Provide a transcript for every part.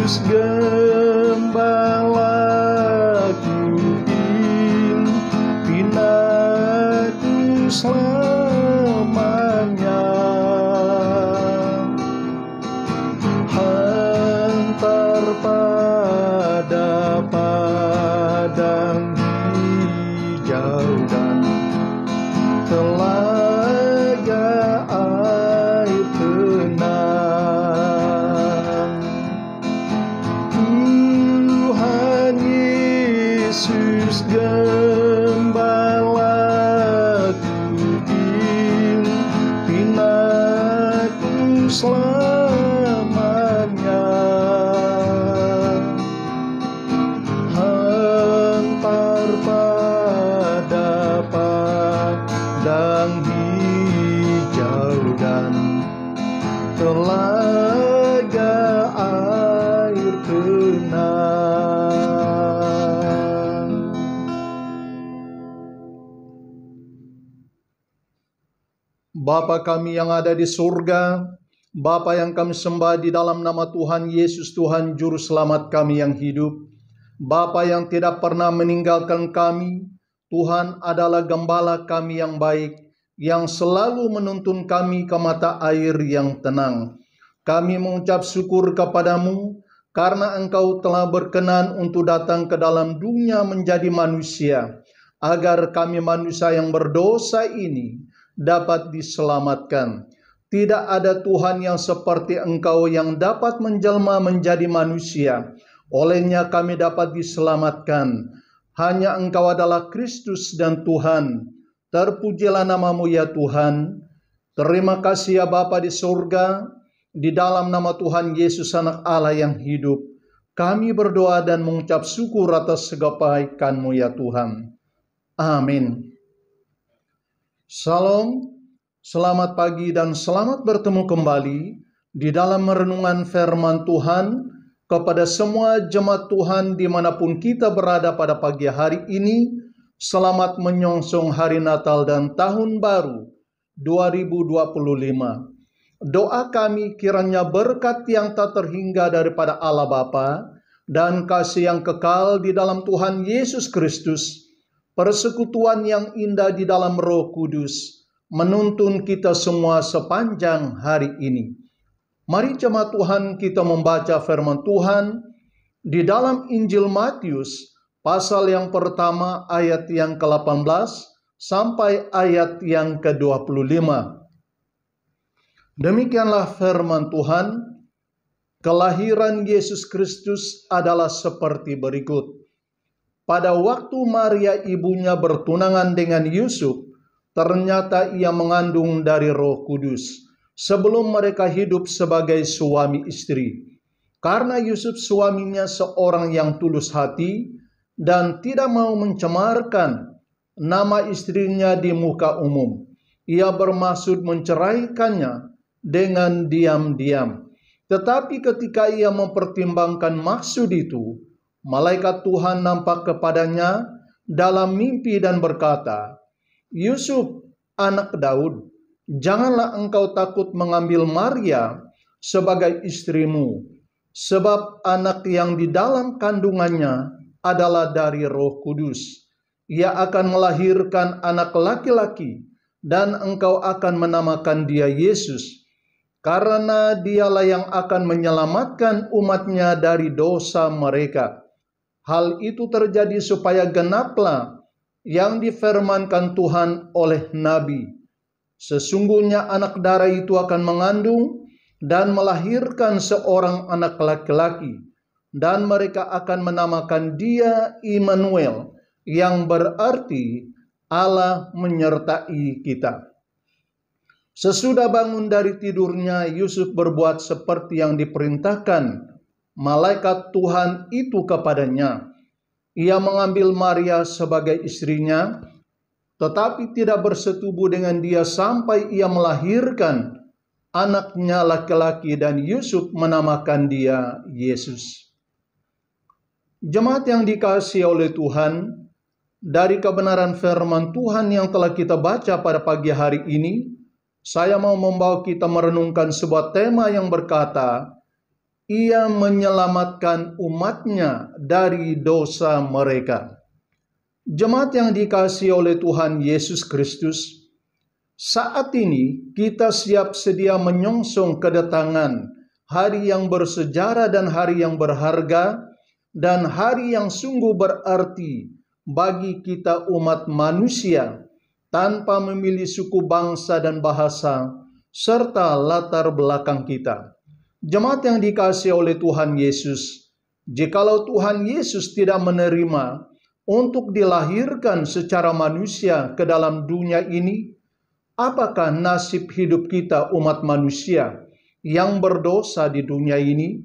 Yesus Gembalaku, pimpinanku selamanya. Hantar pada padang hijau dan telaga air tenang. Tuhan Yesus Gembalaku, pimpinanku selamanya. Hantar pada padang hijau dan telaga air tenang. Bapa kami yang ada di surga, Bapa yang kami sembah di dalam nama Tuhan Yesus, Tuhan Juru Selamat kami yang hidup, Bapa yang tidak pernah meninggalkan kami, Tuhan adalah gembala kami yang baik, yang selalu menuntun kami ke mata air yang tenang. Kami mengucap syukur kepadamu, karena Engkau telah berkenan untuk datang ke dalam dunia menjadi manusia, agar kami manusia yang berdosa ini dapat diselamatkan. Tidak ada Tuhan yang seperti Engkau yang dapat menjelma menjadi manusia. Olehnya kami dapat diselamatkan. Hanya Engkau adalah Kristus dan Tuhan. Terpujilah namamu ya Tuhan. Terima kasih ya Bapa di surga. Di dalam nama Tuhan Yesus Anak Allah yang hidup, kami berdoa dan mengucap syukur atas segala kebaikan-Mu ya Tuhan. Amin. Salam, selamat pagi dan selamat bertemu kembali di dalam renungan firman Tuhan kepada semua jemaat Tuhan dimanapun kita berada pada pagi hari ini. Selamat menyongsong hari Natal dan Tahun Baru 2025. Doa kami kiranya berkat yang tak terhingga daripada Allah Bapa dan kasih yang kekal di dalam Tuhan Yesus Kristus, persekutuan yang indah di dalam Roh Kudus, menuntun kita semua sepanjang hari ini. Mari jemaat Tuhan kita membaca firman Tuhan di dalam Injil Matius pasal yang pertama ayat yang ke-18 sampai ayat yang ke-25. Demikianlah firman Tuhan. Kelahiran Yesus Kristus adalah seperti berikut. Pada waktu Maria ibunya bertunangan dengan Yusuf, ternyata ia mengandung dari Roh Kudus sebelum mereka hidup sebagai suami istri. Karena Yusuf suaminya seorang yang tulus hati dan tidak mau mencemarkan nama istrinya di muka umum, ia bermaksud menceraikannya dengan diam-diam. Tetapi ketika ia mempertimbangkan maksud itu, malaikat Tuhan nampak kepadanya dalam mimpi dan berkata, "Yusuf, anak Daud, janganlah engkau takut mengambil Maria sebagai istrimu, sebab anak yang di dalam kandungannya adalah dari Roh Kudus. Ia akan melahirkan anak laki-laki, dan engkau akan menamakan dia Yesus, karena dialah yang akan menyelamatkan umatnya dari dosa mereka. Hal itu terjadi supaya genaplah yang difirmankan Tuhan oleh Nabi. Sesungguhnya anak darah itu akan mengandung dan melahirkan seorang anak laki-laki, dan mereka akan menamakan dia Immanuel, yang berarti Allah menyertai kita." Sesudah bangun dari tidurnya, Yusuf berbuat seperti yang diperintahkan malaikat Tuhan itu kepadanya. Ia mengambil Maria sebagai istrinya, tetapi tidak bersetubuh dengan dia sampai ia melahirkan anaknya laki-laki, dan Yusuf menamakan dia Yesus. Jemaat yang dikasihi oleh Tuhan, dari kebenaran firman Tuhan yang telah kita baca pada pagi hari ini, saya mau membawa kita merenungkan sebuah tema yang berkata, Ia menyelamatkan umatnya dari dosa mereka. Jemaat yang dikasihi oleh Tuhan Yesus Kristus, saat ini kita siap sedia menyongsong kedatangan hari yang bersejarah dan hari yang berharga, dan hari yang sungguh berarti bagi kita umat manusia tanpa memilih suku, bangsa, dan bahasa, serta latar belakang kita. Jemaat yang dikasihi oleh Tuhan Yesus, jikalau Tuhan Yesus tidak menerima untuk dilahirkan secara manusia ke dalam dunia ini, apakah nasib hidup kita umat manusia yang berdosa di dunia ini?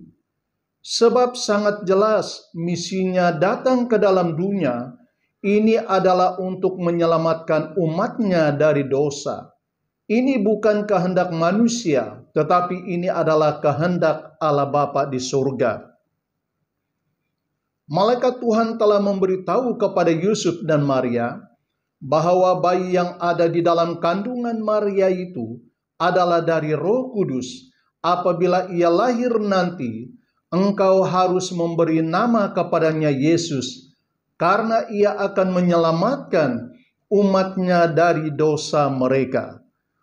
Sebab sangat jelas misinya datang ke dalam dunia ini adalah untuk menyelamatkan umatnya dari dosa. Ini bukan kehendak manusia, tetapi ini adalah kehendak Allah Bapa di surga. Malaikat Tuhan telah memberitahu kepada Yusuf dan Maria bahwa bayi yang ada di dalam kandungan Maria itu adalah dari Roh Kudus. Apabila ia lahir nanti, engkau harus memberi nama kepadanya Yesus, karena ia akan menyelamatkan umatnya dari dosa mereka.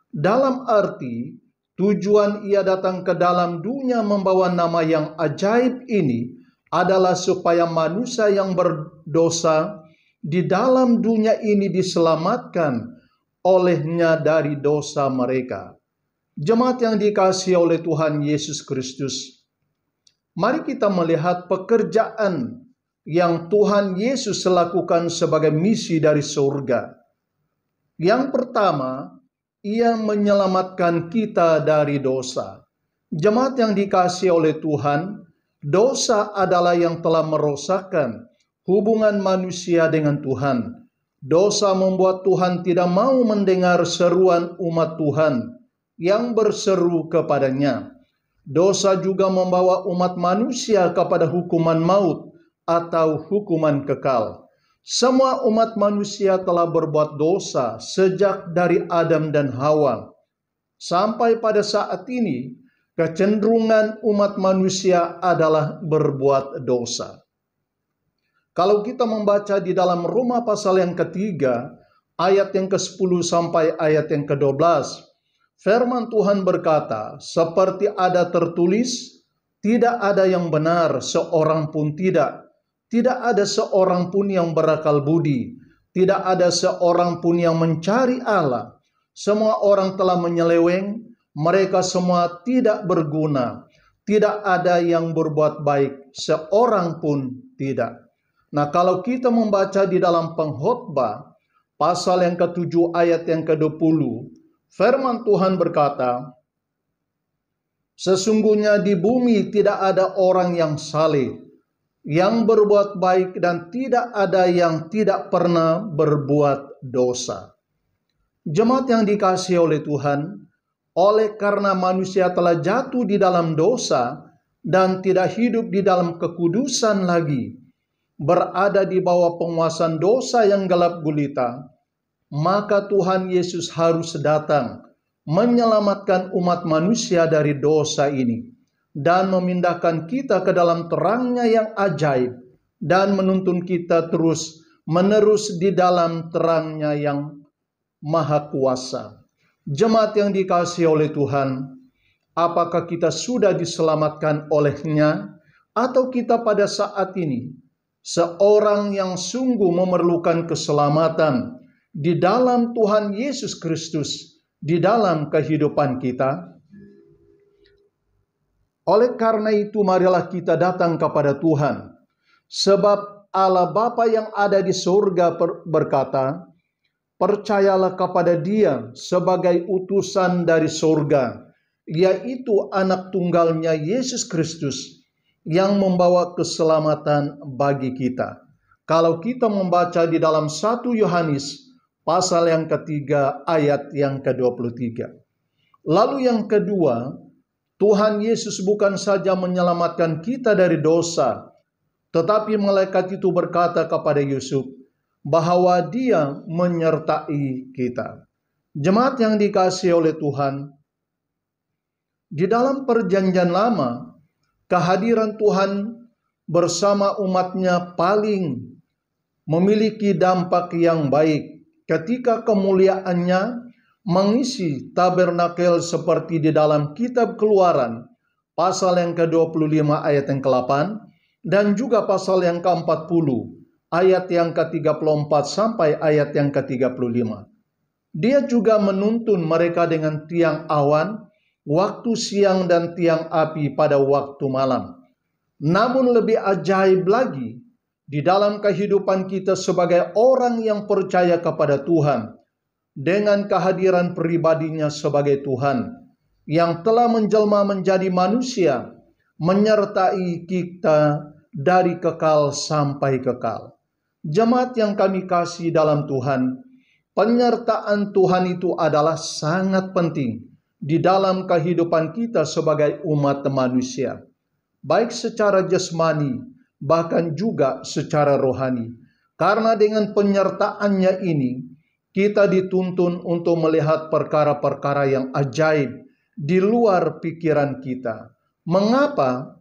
Dalam arti, tujuan ia datang ke dalam dunia membawa nama yang ajaib ini adalah supaya manusia yang berdosa di dalam dunia ini diselamatkan olehnya dari dosa mereka. Jemaat yang dikasihi oleh Tuhan Yesus Kristus, mari kita melihat pekerjaan yang Tuhan Yesus lakukan sebagai misi dari surga. Yang pertama, ia menyelamatkan kita dari dosa. Jemaat yang dikasihi oleh Tuhan, dosa adalah yang telah merosakkan hubungan manusia dengan Tuhan. Dosa membuat Tuhan tidak mau mendengar seruan umat Tuhan yang berseru kepadanya. Dosa juga membawa umat manusia kepada hukuman maut atau hukuman kekal. Semua umat manusia telah berbuat dosa sejak dari Adam dan Hawa. Sampai pada saat ini, kecenderungan umat manusia adalah berbuat dosa. Kalau kita membaca di dalam Roma pasal yang ketiga, ayat yang ke-10 sampai ayat yang ke-12, firman Tuhan berkata, seperti ada tertulis, tidak ada yang benar seorang pun tidak. Tidak ada seorang pun yang berakal budi. Tidak ada seorang pun yang mencari Allah. Semua orang telah menyeleweng. Mereka semua tidak berguna. Tidak ada yang berbuat baik. Seorang pun tidak. Nah, kalau kita membaca di dalam Pengkhotbah, pasal yang ke-7 ayat yang ke-20, firman Tuhan berkata, sesungguhnya di bumi tidak ada orang yang saleh, yang berbuat baik, dan tidak ada yang tidak pernah berbuat dosa. Jemaat yang dikasihi oleh Tuhan, oleh karena manusia telah jatuh di dalam dosa dan tidak hidup di dalam kekudusan lagi, berada di bawah penguasaan dosa yang gelap gulita, maka Tuhan Yesus harus datang menyelamatkan umat manusia dari dosa ini dan memindahkan kita ke dalam terangnya yang ajaib dan menuntun kita terus menerus di dalam terangnya yang maha kuasa. Jemaat yang dikasihi oleh Tuhan, apakah kita sudah diselamatkan olehnya atau kita pada saat ini seorang yang sungguh memerlukan keselamatan di dalam Tuhan Yesus Kristus di dalam kehidupan kita? Oleh karena itu, marilah kita datang kepada Tuhan. Sebab Allah Bapa yang ada di surga berkata, percayalah kepada Dia sebagai utusan dari surga, yaitu anak tunggalnya Yesus Kristus yang membawa keselamatan bagi kita. Kalau kita membaca di dalam 1 Yohanes pasal yang ketiga ayat yang ke-23. Lalu yang kedua, Tuhan Yesus bukan saja menyelamatkan kita dari dosa, tetapi malaikat itu berkata kepada Yusuf bahwa Dia menyertai kita. Jemaat yang dikasihi oleh Tuhan, di dalam Perjanjian Lama, kehadiran Tuhan bersama umatnya paling memiliki dampak yang baik ketika kemuliaannya mengisi tabernakel seperti di dalam kitab Keluaran pasal yang ke-25 ayat yang ke-8 dan juga pasal yang ke-40 ayat yang ke-34 sampai ayat yang ke-35. Dia juga menuntun mereka dengan tiang awan waktu siang dan tiang api pada waktu malam. Namun lebih ajaib lagi, di dalam kehidupan kita sebagai orang yang percaya kepada Tuhan, dengan kehadiran pribadinya sebagai Tuhan, yang telah menjelma menjadi manusia, menyertai kita dari kekal sampai kekal. Jemaat yang kami kasih dalam Tuhan, penyertaan Tuhan itu adalah sangat penting di dalam kehidupan kita sebagai umat manusia, baik secara jasmani, bahkan juga secara rohani. Karena dengan penyertaannya ini, kita dituntun untuk melihat perkara-perkara yang ajaib di luar pikiran kita. Mengapa?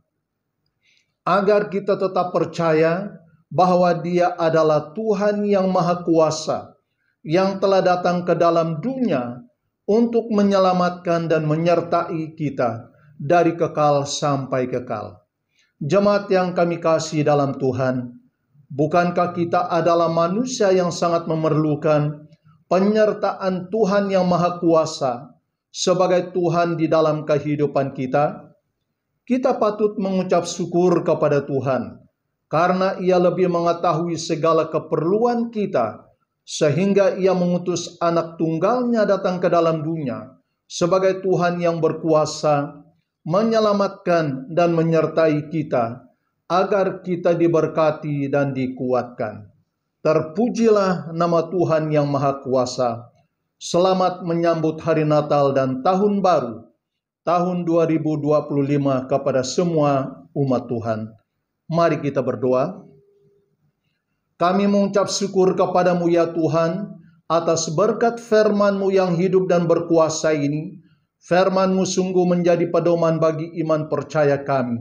Agar kita tetap percaya bahwa Dia adalah Tuhan yang Maha Kuasa, yang telah datang ke dalam dunia untuk menyelamatkan dan menyertai kita dari kekal sampai kekal. Jemaat yang kami kasih dalam Tuhan, bukankah kita adalah manusia yang sangat memerlukan penyertaan Tuhan yang Maha Kuasa sebagai Tuhan di dalam kehidupan kita? Kita patut mengucap syukur kepada Tuhan, karena Ia lebih mengetahui segala keperluan kita, sehingga Ia mengutus anak tunggalnya datang ke dalam dunia sebagai Tuhan yang berkuasa menyelamatkan dan menyertai kita, agar kita diberkati dan dikuatkan. Terpujilah nama Tuhan yang Maha Kuasa. Selamat menyambut hari Natal dan Tahun Baru, tahun 2025 kepada semua umat Tuhan. Mari kita berdoa. Kami mengucap syukur kepadamu ya Tuhan, atas berkat firman-Mu yang hidup dan berkuasa ini. Firman-Mu sungguh menjadi pedoman bagi iman percaya kami,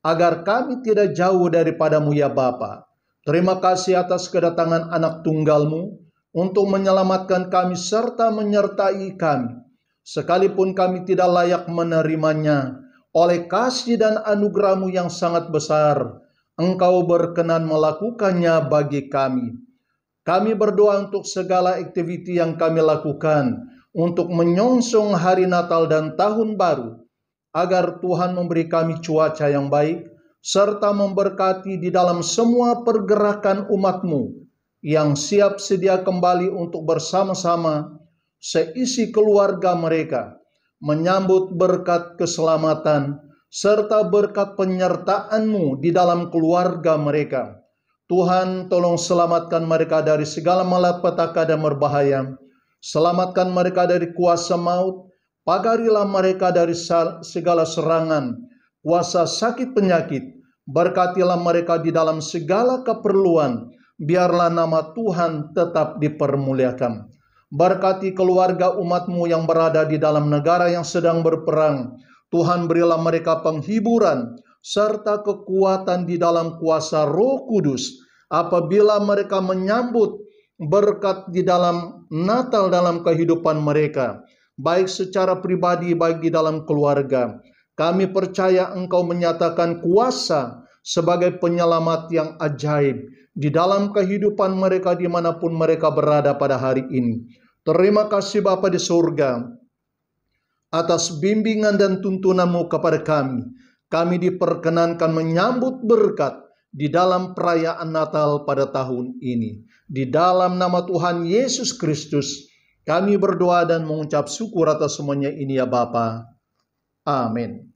agar kami tidak jauh daripada-Mu ya Bapa. Terima kasih atas kedatangan anak tunggal-Mu untuk menyelamatkan kami serta menyertai kami. Sekalipun kami tidak layak menerimanya, oleh kasih dan anugerah-Mu yang sangat besar, Engkau berkenan melakukannya bagi kami. Kami berdoa untuk segala aktiviti yang kami lakukan, untuk menyongsong hari Natal dan Tahun Baru, agar Tuhan memberi kami cuaca yang baik, serta memberkati di dalam semua pergerakan umat-Mu, yang siap sedia kembali untuk bersama-sama seisi keluarga mereka, menyambut berkat keselamatan, serta berkat penyertaan-Mu di dalam keluarga mereka. Tuhan, tolong selamatkan mereka dari segala malapetaka dan berbahaya. Selamatkan mereka dari kuasa maut, pagarilah mereka dari segala serangan, kuasa sakit penyakit, berkatilah mereka di dalam segala keperluan, biarlah nama Tuhan tetap dipermuliakan. Berkati keluarga umat-Mu yang berada di dalam negara yang sedang berperang, Tuhan berilah mereka penghiburan, serta kekuatan di dalam kuasa Roh Kudus, apabila mereka menyambut berkat di dalam Natal dalam kehidupan mereka, baik secara pribadi, baik di dalam keluarga. Kami percaya Engkau menyatakan kuasa sebagai penyelamat yang ajaib di dalam kehidupan mereka dimanapun mereka berada pada hari ini. Terima kasih Bapa di surga, atas bimbingan dan tuntunan-Mu kepada kami. Kami diperkenankan menyambut berkat di dalam perayaan Natal pada tahun ini. Di dalam nama Tuhan Yesus Kristus, kami berdoa dan mengucap syukur atas semuanya ini ya Bapa. Amin.